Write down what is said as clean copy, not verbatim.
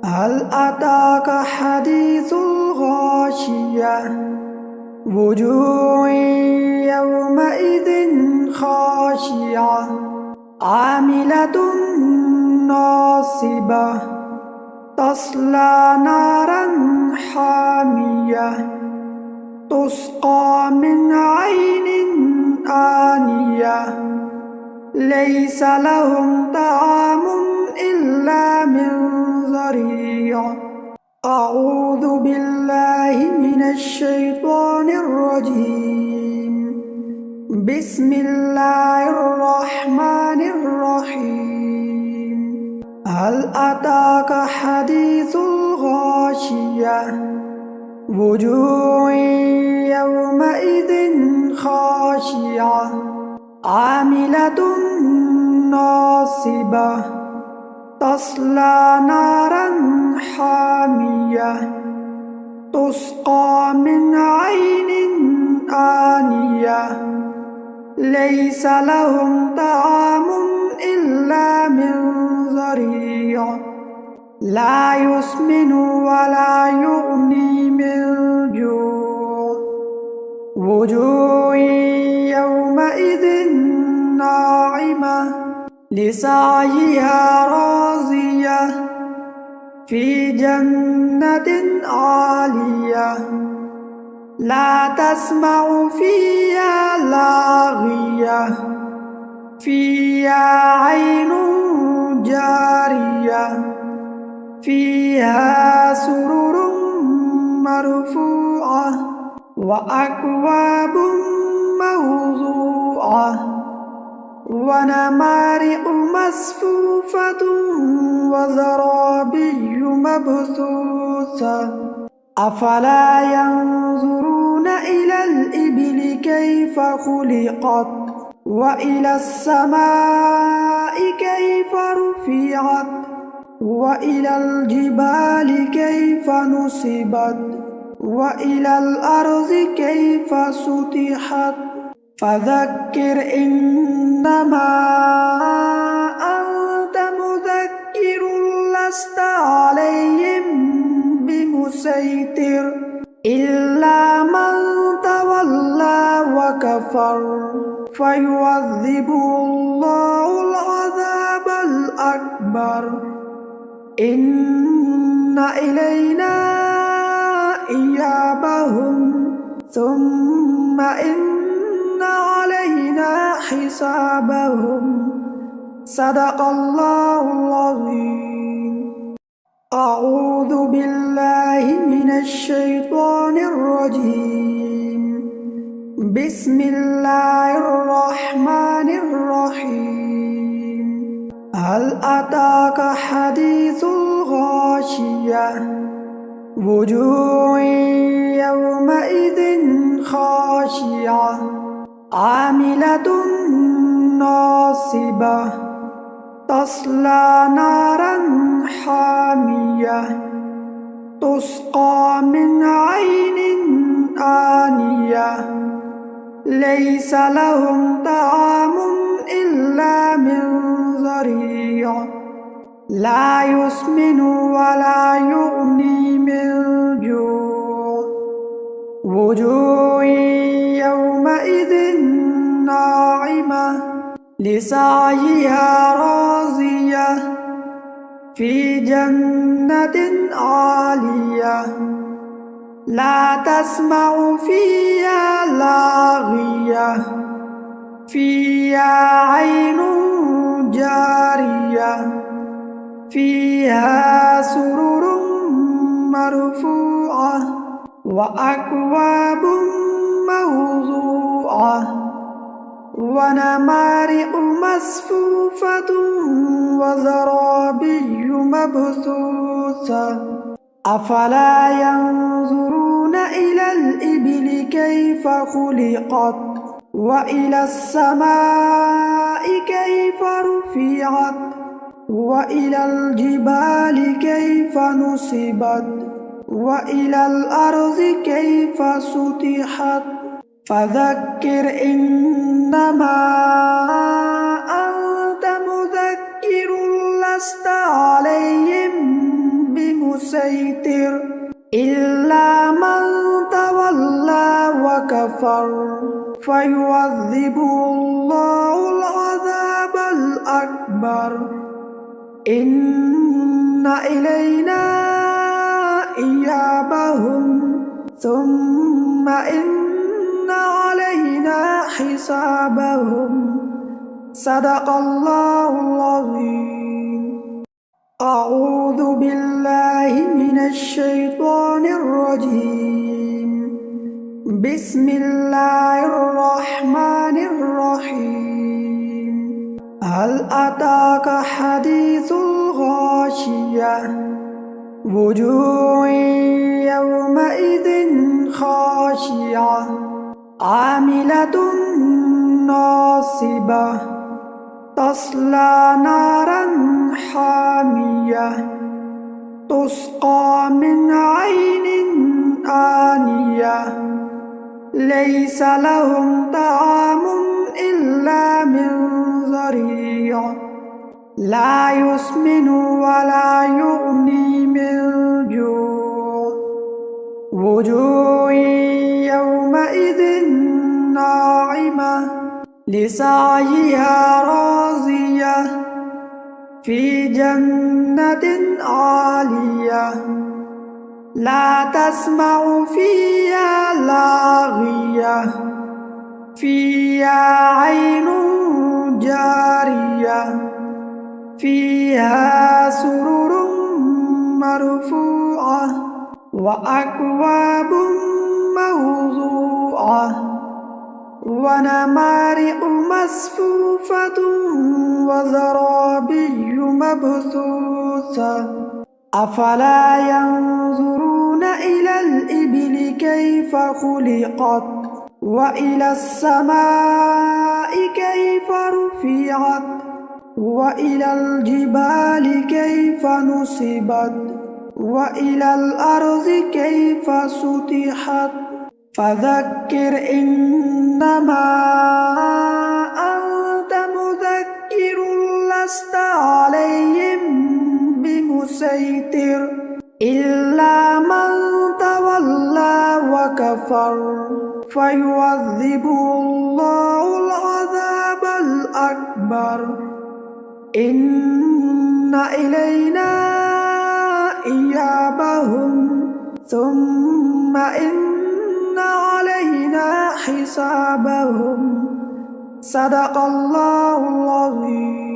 هل أتاك حديث الغاشية وجوه يومئذ خاشعة عاملة ناصبة تصلى نارا حامية تسقى من عين آنية ليس لهم طعام إلا من ضريع. أعوذ بالله من الشيطان الرجيم. بسم الله الرحمن الرحيم. هل أتاك حديث الغاشية وجوه يومئذ خاشعة عاملة ناصبة تصلى نارا حامية تسقى من عين آنية ليس لهم طعام إلا من ضريع لا يسمن ولا يغني من جوع وجوه يومئذ ناعمة لسعيها راضية في جنة عالية لا تسمع فيها لاغية فيها عين جارية فيها سرر مرفوعة وأكواب موضوعة ونمارق مصفوفة وزرابي مبثوثة أفلا ينظرون إلى الإبل كيف خلقت وإلى السماء كيف رفعت وإلى الجبال كيف نصبت وإلى الأرض كيف سطحت فذكر إنما أنت مذكر لست عليهم بمسيطر إلا من تولى وكفر فيعذبه الله العذاب الأكبر إن إلينا إيابهم ثم إن علينا حسابهم صدق الله العظيم. أعوذ بالله من الشيطان الرجيم. بسم الله الرحمن الرحيم. هل أتاك حديث الغاشية وجوه يومئذ خاشعة عاملة ناصبة تصلى نارا حامية تسقى من عين آنية ليس لهم طعام إلا من ضريع لا يسمن ولا يغني من جوع وجوه يومئذ ناعمة لسعيها راضية في جنة عالية لا تسمع فيها لاغية فيها عين جارية فيها سرر مرفوعة وأكواب موضوعة ونمارق مصفوفة وزرابي مبثوثة أفلا ينظرون إلى الإبل كيف خلقت وإلى السماء كيف رفعت وإلى الجبال كيف نصبت وإلى الأرض كيف سطحت فذكر إنما أنت مذكر لست عليهم بمسيطر بمسيطر إلا من تولى وكفر فيعذبه الله العذاب الأكبر إن إلينا إيابهم ثم إن علينا حسابهم صدق الله العظيم أعوذ بالله من الشيطان الرجيم بسم الله الرحمن الرحيم هل أتاك حديث الغاشية وجوه يومئذ خاشعة عاملة ناصبة تصلى نارا حامية تسقى من عين آنية ليس لهم طعام إلا من ضريع لا يسمن ولا يغني من جوع وجوه يومئذ ناعمة لسعيها راضية في جنة عالية لا تسمع فيها لاغية فيها عين جارية فيها سرر مرفوعة وأكواب موضوعة ونمارق مصفوفة وزرابي مبثوثة أفلا ينظرون إلى الإبل كيف خلقت وإلى السماء كيف رفعت وإلى الجبال كيف نصبت وإلى الأرض كيف سطحت فذكر إنما أنت مذكر لست عليهم بمسيطر إلا من تولى وكفر فيعذبه الله العذاب الأكبر إن إلينا إيابهم ثم إن علينا حسابهم صدق الله العظيم